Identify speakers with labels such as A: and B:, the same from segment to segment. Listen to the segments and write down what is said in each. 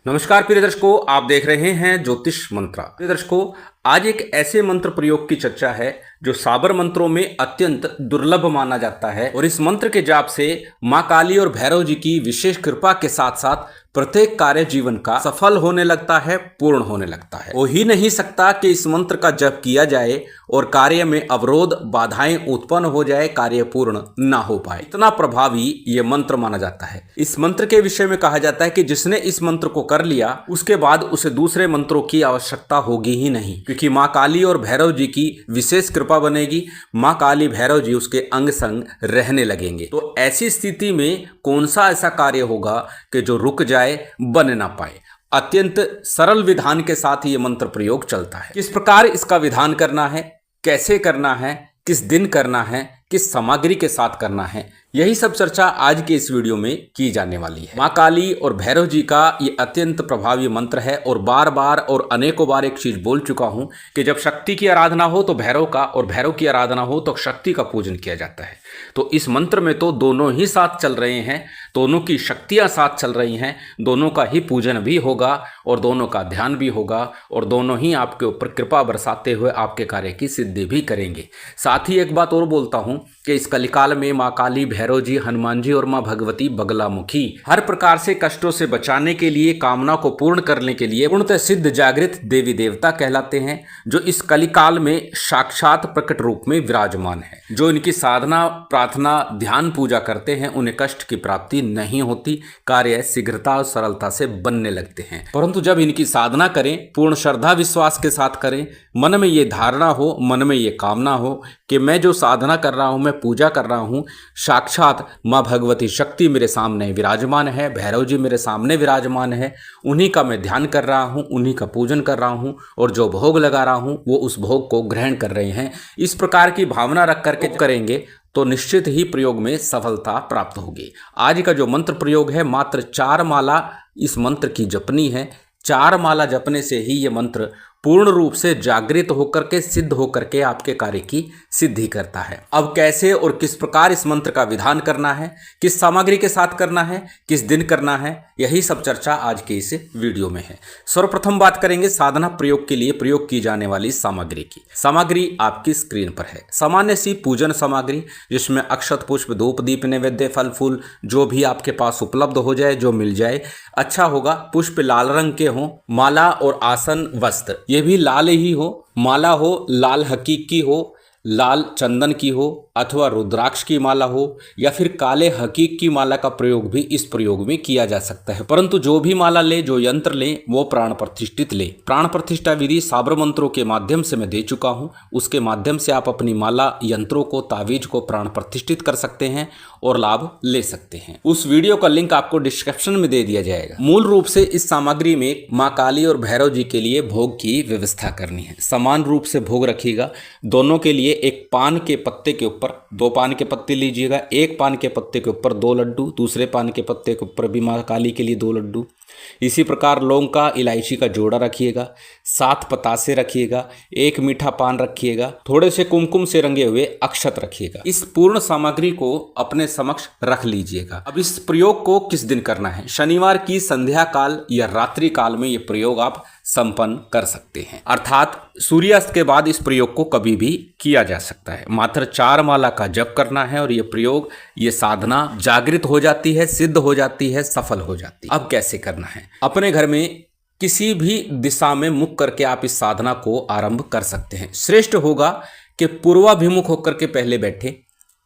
A: नमस्कार प्रिय दर्शकों, आप देख रहे हैं ज्योतिष मंत्रा। प्रिय दर्शकों, आज एक ऐसे मंत्र प्रयोग की चर्चा है जो साबर मंत्रों में अत्यंत दुर्लभ माना जाता है और इस मंत्र के जाप से मां काली और भैरव जी की विशेष कृपा के साथ साथ प्रत्येक कार्य जीवन का सफल होने लगता है, पूर्ण होने लगता है। हो ही नहीं सकता कि इस मंत्र का जप किया जाए और कार्य में अवरोध, बाधाएं उत्पन्न हो जाए, कार्य पूर्ण ना हो पाए। इतना प्रभावी ये मंत्र माना जाता है। इस मंत्र के विषय में कहा जाता है कि जिसने इस मंत्र को कर लिया उसके बाद उसे दूसरे मंत्रों की आवश्यकता होगी ही नहीं, क्योंकि मां काली और भैरव जी की विशेष कृपा बनेगी। मां काली भैरव जी उसके अंग संग रहने लगेंगे। तो ऐसी स्थिति में कौन सा ऐसा कार्य होगा कि जो रुक जाए, बन ना पाए। अत्यंत सरल विधान के साथ ये मंत्र प्रयोग चलता है। किस प्रकार इसका विधान करना है, कैसे करना है, किस दिन करना है, किस सामग्री के साथ करना है, यही सब चर्चा आज के इस वीडियो में की जाने वाली है। मां काली और भैरव जी का ये अत्यंत प्रभावी मंत्र है और बार बार और अनेकों बार एक चीज बोल चुका हूं कि जब शक्ति की आराधना हो तो भैरव का, और भैरव की आराधना हो तो शक्ति का पूजन किया जाता है। तो इस मंत्र में तो दोनों ही साथ चल रहे हैं, दोनों की शक्तियां साथ चल रही हैं, दोनों का ही पूजन भी होगा और दोनों का ध्यान भी होगा और दोनों ही आपके ऊपर कृपा बरसाते हुए आपके कार्य की सिद्धि भी करेंगे। साथ ही एक बात और बोलता हूं कि इस कलिकाल में मां काली, भैरव जी, हनुमान जी और मां भगवती बगलामुखी हर प्रकार से कष्टों से बचाने के लिए, कामना को पूर्ण करने के लिए पूर्णतः सिद्ध जागृत देवी देवता कहलाते हैं, जो इस कलिकाल में साक्षात प्रकट रूप में विराजमान है। जो इनकी साधना, प्रार्थना, ध्यान, पूजा करते हैं उन्हें कष्ट की प्राप्ति नहीं होती, कार्य शीघ्रता और सरलता से बनने लगते हैं। परंतु जब इनकी साधना करें, पूर्ण श्रद्धा विश्वास के साथ करें, मन में ये धारणा हो, मन में ये कामना हो कि मैं जो साधना कर रहा हूं, मैं पूजा कर रहा हूं, साक्षात मां भगवती शक्ति मेरे सामने विराजमान है, भैरव जी मेरे सामने विराजमान है, उन्हीं का मैं ध्यान कर रहा हूं, उन्हीं का पूजन कर रहा हूं और जो भोग लगा रहा हूं वो उस भोग को ग्रहण कर रहे हैं। इस प्रकार की भावना रख करके करेंगे तो निश्चित ही प्रयोग में सफलता प्राप्त होगी। आज का जो मंत्र प्रयोग है, मात्र 4 माला इस मंत्र की जपनी है। 4 माला जपने से ही ये मंत्र पूर्ण रूप से जागृत होकर के, सिद्ध होकर के आपके कार्य की सिद्धि करता है। अब कैसे और किस प्रकार इस मंत्र का विधान करना है, किस सामग्री के साथ करना है, किस दिन करना है, यही सब चर्चा आज के इस वीडियो में है। सर्वप्रथम बात करेंगे साधना प्रयोग के लिए प्रयोग की जाने वाली सामग्री की। सामग्री आपकी स्क्रीन पर है। सामान्य सी पूजन सामग्री, जिसमें अक्षत, पुष्प, धूप, दीप, नैवेद्य, फल फूल जो भी आपके पास उपलब्ध हो जाए, जो मिल जाए अच्छा होगा। पुष्प लाल रंग के हों, माला और आसन, वस्त्र ये भी लाल ही हो, माला हो लाल हकीक की हो, लाल चंदन की हो अथवा रुद्राक्ष की माला हो, या फिर काले हकीक की माला का प्रयोग भी इस प्रयोग में किया जा सकता है। परंतु जो भी माला ले, जो यंत्र ले, वो प्राण प्रतिष्ठित ले। प्राण प्रतिष्ठा विधि साबर मंत्रों के माध्यम से मैं दे चुका हूं, उसके माध्यम से आप अपनी माला, यंत्रों को, तावीज को प्राण प्रतिष्ठित कर सकते हैं और लाभ ले सकते हैं। उस वीडियो का लिंक आपको डिस्क्रिप्शन में दे दिया जाएगा। मूल रूप से इस सामग्री में मां काली और भैरव जी के लिए भोग की व्यवस्था करनी है। समान रूप से भोग रखिएगा। दोनों के लिए एक पान के पत्ते के ऊपर 2 पान के पत्ते लीजिएगा। एक पान के पत्ते के ऊपर 2 लड्डू, दूसरे पान के पत्ते के ऊपर भी मां काली के लिए 2 लड्डू। इसी प्रकार लौंग का, इलायची का जोड़ा रखिएगा। 7 पतासे रखिएगा। 1 मीठा पान रखिएगा। थोड़े से कुमकुम से रंगे हुए अक्षत रखिएगा। इस पूर्ण सामग्री को अपने समक्ष रख लीजिएगा। अब इस प्रयोग को किस दिन करना है? शनिवार की संध्या काल या रात्रि काल में ये प्रयोग आप संपन्न कर सकते हैं, अर्थात सूर्यास्त के बाद इस प्रयोग को कभी भी किया जा सकता है। मात्र 4 माला का जप करना है और ये प्रयोग, ये साधना जागृत हो जाती है, सिद्ध हो जाती है, सफल हो जाती है। अब कैसे करना है? अपने घर में किसी भी दिशा में मुख करके आप इस साधना को आरंभ कर सकते हैं। श्रेष्ठ होगा कि पूर्वाभिमुख होकर के पहले बैठे,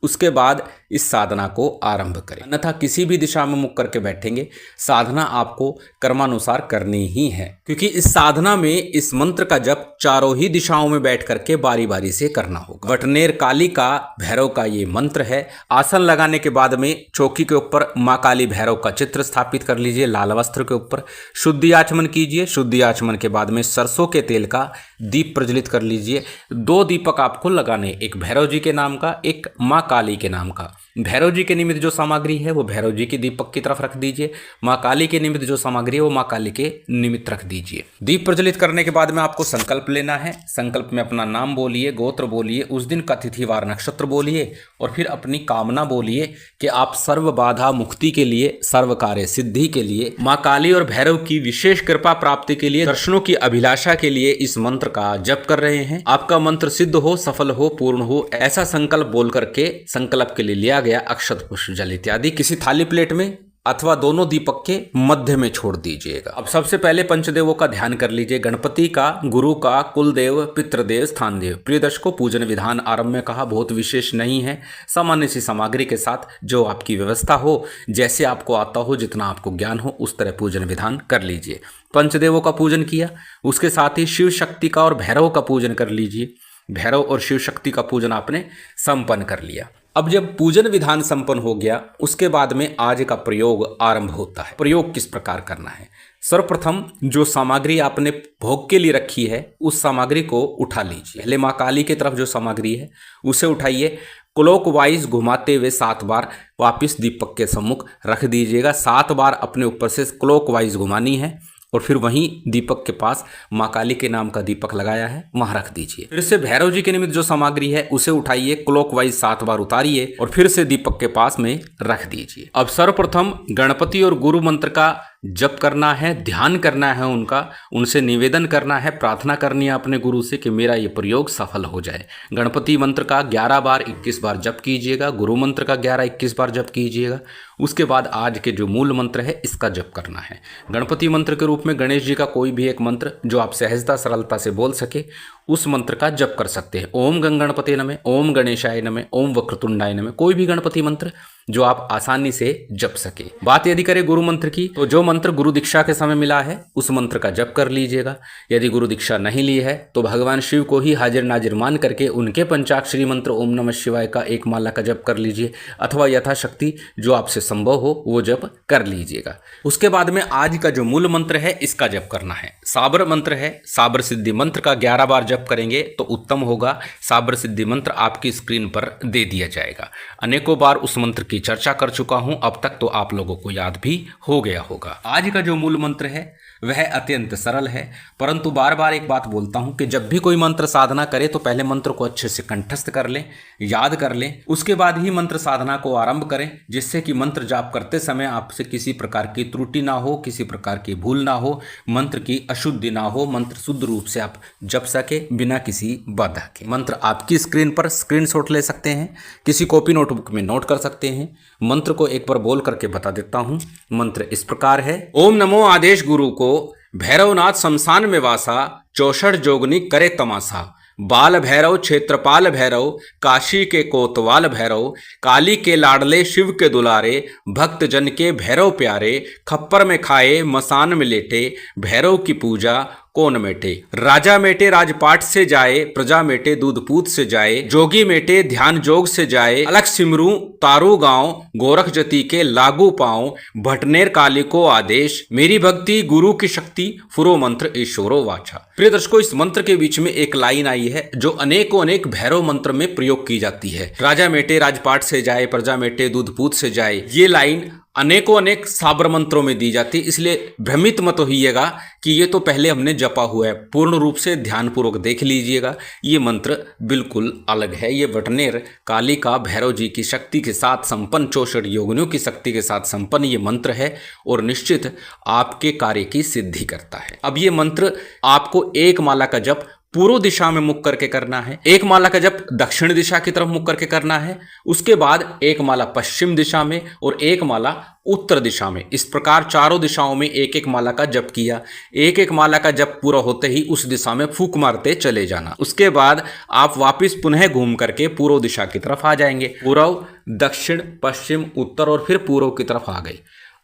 A: उसके बाद इस साधना को आरंभ करें। अन्यथा किसी भी दिशा में मुख करके बैठेंगे, साधना आपको कर्मानुसार करनी ही है, क्योंकि इस साधना में इस मंत्र का जप चारों ही दिशाओं में बैठ करके बारी बारी से करना होगा। वटनेर काली का, भैरव का ये मंत्र है। आसन लगाने के बाद में चौकी के ऊपर मां काली, भैरव का चित्र स्थापित कर लीजिए लाल वस्त्र के ऊपर। शुद्धि आचमन कीजिए। शुद्धि आचमन के बाद में सरसों के तेल का दीप प्रज्वलित कर लीजिए। 2 दीपक आपको लगाने, एक भैरव जी के नाम का, एक मां काली के नाम का। भैरव जी के निमित्त जो सामग्री है वो भैरव जी के दीपक की तरफ रख दीजिए। माँ काली के निमित्त जो सामग्री है वो माँ काली के निमित्त रख दीजिए। दीप प्रज्वलित करने के बाद में आपको संकल्प लेना है। संकल्प में अपना नाम बोलिए, गोत्र बोलिए, उस दिन का तिथि वार नक्षत्र बोलिए और फिर अपनी कामना बोलिए कि आप सर्व बाधा मुक्ति के लिए, सर्व कार्य सिद्धि के लिए, माँ काली और भैरव की विशेष कृपा प्राप्ति के लिए, दर्शनों की अभिलाषा के लिए इस मंत्र का जप कर रहे हैं। आपका मंत्र सिद्ध हो, सफल हो, पूर्ण हो, ऐसा संकल्प बोल करके संकल्प के लिए लिया गया अक्षत, पुष्प, जल इत्यादि किसी थाली प्लेट में अथवा दोनों दीपक के मध्य में छोड़ दीजिएगा। अब सबसे पहले पंचदेवों का ध्यान कर लीजिए, गणपति का, गुरु का, कुलदेव, पितृदेव, स्थान देव। प्रिय दर्शकों, पूजन विधान आरंभ में कहा बहुत विशेष नहीं है, सामान्य सी सामग्री के साथ जो आपकी व्यवस्था हो, जैसे आपको आता हो, जितना आपको ज्ञान हो, उस तरह पूजन विधान कर लीजिए। पंचदेवों का पूजन किया, उसके साथ ही शिव शक्ति का और भैरव का पूजन कर लीजिए। भैरव और शिव शक्ति का पूजन आपने संपन्न कर लिया। अब जब पूजन विधान संपन्न हो गया, उसके बाद में आज का प्रयोग आरंभ होता है। प्रयोग किस प्रकार करना है? सर्वप्रथम जो सामग्री आपने भोग के लिए रखी है उस सामग्री को उठा लीजिए। पहले माँ काली की तरफ जो सामग्री है उसे उठाइए, क्लॉकवाइज घुमाते हुए 7 बार वापिस दीपक के सम्मुख रख दीजिएगा। 7 बार अपने ऊपर से क्लॉकवाइज घुमानी है और फिर वहीं दीपक के पास माँ काली के नाम का दीपक लगाया है वहां रख दीजिए। फिर से भैरव जी के निमित्त जो सामग्री है उसे उठाइए, क्लॉकवाइज 7 बार उतारिए और फिर से दीपक के पास में रख दीजिए। अब सर्वप्रथम गणपति और गुरु मंत्र का जप करना है, ध्यान करना है उनका, उनसे निवेदन करना है, प्रार्थना करनी है अपने गुरु से कि मेरा ये प्रयोग सफल हो जाए। गणपति मंत्र का 11 बार 21 बार जप कीजिएगा, गुरु मंत्र का 11-21 बार जप कीजिएगा। उसके बाद आज के जो मूल मंत्र है इसका जप करना है। गणपति मंत्र के रूप में गणेश जी का कोई भी एक मंत्र जो आप सहजता सरलता से बोल सके उस मंत्र का जप कर सकते हैं। ओम गणपते नमः, ओम गणेशाय नमः, ओम वक्रतुंडाय नमः, कोई भी गणपति मंत्र जो आप आसानी से जप सके। बात यदि करें गुरु मंत्र की, तो जो मंत्र गुरु दीक्षा के समय मिला है उस मंत्र का जप कर लीजिएगा। यदि गुरु दीक्षा नहीं ली है तो भगवान शिव को ही हाजिर नाजिर मान करके उनके पंचाक्षरी मंत्र ओम नमः शिवाय का एक माला का जप कर लीजिए, अथवा यथाशक्ति जो आपसे संभव हो वो जप कर लीजिएगा। उसके बाद में आज का जो मूल मंत्र है इसका जप करना है। साबर मंत्र है, साबर सिद्धि मंत्र का 11 बार जप करेंगे तो उत्तम होगा। साबर सिद्धि मंत्र आपकी स्क्रीन पर दे दिया जाएगा। अनेकों बार उस मंत्र की चर्चा कर चुका हूं, अब तक तो आप लोगों को याद भी हो गया होगा। आज का जो मूल मंत्र है वह अत्यंत सरल है, परंतु बार बार एक बात बोलता हूं कि जब भी कोई मंत्र साधना करे तो पहले मंत्र को अच्छे से कंठस्थ कर लें, याद कर लें, उसके बाद ही मंत्र साधना को आरंभ करें, जिससे कि मंत्र जाप करते समय आपसे किसी प्रकार की त्रुटि ना हो, किसी प्रकार की भूल ना हो, मंत्र की अशुद्धि ना हो, मंत्र शुद्ध रूप से आप जप सके बिना किसी बाधा के। मंत्र आपकी स्क्रीन पर स्क्रीनशॉट ले सकते हैं, किसी कॉपी नोटबुक में नोट कर सकते हैं। मंत्र को एक बार बोल करके बता देता हूं। मंत्र इस प्रकार है। ओम नमो आदेश गुरु को, भैरवनाथ शमशान में वासा, 64 जोगनी करे तमाशा। बाल भैरव क्षेत्रपाल भैरव, काशी के कोतवाल भैरव, काली के लाडले शिव के दुलारे, भक्त जन के भैरव प्यारे, खप्पर में खाए मसान में लेटे, भैरव की पूजा कौन मेटे। राजा मेटे राजपाट से जाए, प्रजा मेटे दूध पूत से जाए, जोगी मेटे ध्यान जोग से जाए, अलख सिमरू तारू गांव, गोरख जति के लागू पांव, भटनेर काली को आदेश, मेरी भक्ति गुरु की शक्ति, फुरो मंत्र ईश्वरो वाचा। प्रिय दर्शकों, इस मंत्र के बीच में एक लाइन आई है जो अनेकों अनेक भैरव मंत्र में प्रयोग की जाती है। राजा मेटे राजपाट से जाए, प्रजा मेटे दूध पूत से जाए, ये लाइन अनेकों अनेक साबर मंत्रों में दी जाती है, इसलिए भ्रमित मत होइएगा कि ये तो पहले हमने जपा हुआ है। पूर्ण रूप से ध्यानपूर्वक देख लीजिएगा, ये मंत्र बिल्कुल अलग है। ये वटनेर काली का भैरव जी की शक्ति के साथ संपन्न, 64 योगिनियों की शक्ति के साथ संपन्न ये मंत्र है और निश्चित आपके कार्य की सिद्धि करता है। अब ये मंत्र आपको एक माला का जप पूर्व दिशा में मुख करके करना है, एक माला का जप दक्षिण दिशा की तरफ मुख करके करना है, उसके बाद एक माला पश्चिम दिशा में और एक माला उत्तर दिशा में। इस प्रकार चारों दिशाओं में एक एक माला का जप किया। एक एक माला का जप पूरा होते ही उस दिशा में फूंक मारते चले जाना। उसके बाद आप वापिस पुनः घूम करके पूर्व दिशा की तरफ आ जाएंगे। पूर्व, दक्षिण, पश्चिम, उत्तर और फिर पूर्व की तरफ आ गए।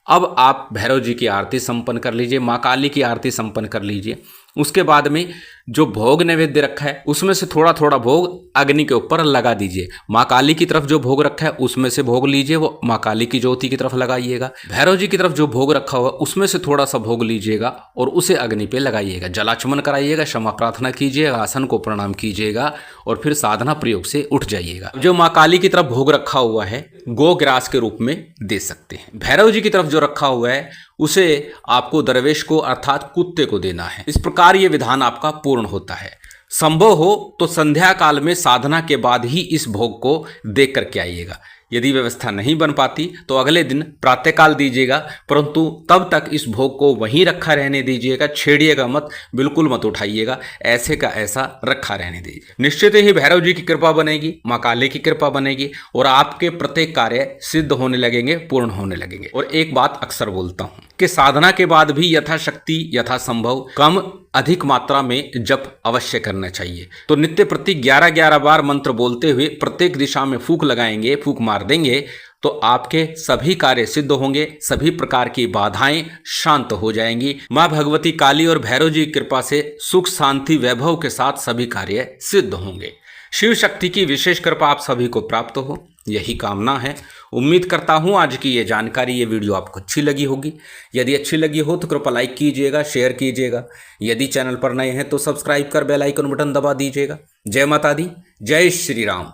A: अब आप भैरव जी की आरती संपन्न कर लीजिए, माँ काली की आरती संपन्न कर लीजिए। उसके बाद में जो भोग नैवेद्य रखा है उसमें से थोड़ा थोड़ा भोग अग्नि के ऊपर लगा दीजिए। माँ काली की तरफ जो भोग रखा है उसमें से भोग लीजिए, वो माँ काली की ज्योति की तरफ लगाइएगा। भैरव जी की तरफ जो भोग रखा हुआ उसमें से थोड़ा सा भोग लीजिएगा और उसे अग्नि पे लगाइएगा। जलाचमन कराइएगा, क्षमा प्रार्थना कीजिएगा, आसन को प्रणाम कीजिएगा और फिर साधना प्रयोग से उठ जाइएगा। जो माँ काली की तरफ भोग रखा हुआ है गो ग्रास के रूप में दे सकते हैं। भैरव जी की तरफ जो रखा हुआ है उसे आपको दरवेश को अर्थात कुत्ते को देना है। इस प्रकार ये विधान आपका पूर्ण होता है। संभव हो तो संध्या काल में साधना के बाद ही इस भोग को देख करके आइएगा। यदि व्यवस्था नहीं बन पाती तो अगले दिन प्रातःकाल दीजिएगा, परंतु तब तक इस भोग को वहीं रखा रहने दीजिएगा, छेड़िएगा मत, बिल्कुल मत उठाइएगा, ऐसे का ऐसा रखा रहने दीजिए। निश्चित ही भैरव जी की कृपा बनेगी, माँ काली की कृपा बनेगी और आपके प्रत्येक कार्य सिद्ध होने लगेंगे, पूर्ण होने लगेंगे। और एक बात अक्सर बोलता हूँ कि साधना के बाद भी यथाशक्ति यथासंभव कम अधिक मात्रा में जप अवश्य करना चाहिए। तो नित्य प्रति 11-11 बार मंत्र बोलते हुए प्रत्येक दिशा में फूंक लगाएंगे, फूंक मार देंगे तो आपके सभी कार्य सिद्ध होंगे, सभी प्रकार की बाधाएं शांत हो जाएंगी। माँ भगवती काली और भैरव जी की कृपा से सुख शांति वैभव के साथ सभी कार्य सिद्ध होंगे। शिव शक्ति की विशेष कृपा आप सभी को प्राप्त हो, यही कामना है। उम्मीद करता हूँ आज की ये जानकारी, ये वीडियो आपको अच्छी लगी होगी। यदि अच्छी लगी हो तो कृपया लाइक कीजिएगा, शेयर कीजिएगा। यदि चैनल पर नए हैं तो सब्सक्राइब कर बेल आइकन बटन दबा दीजिएगा। जय माता दी, जय श्री राम।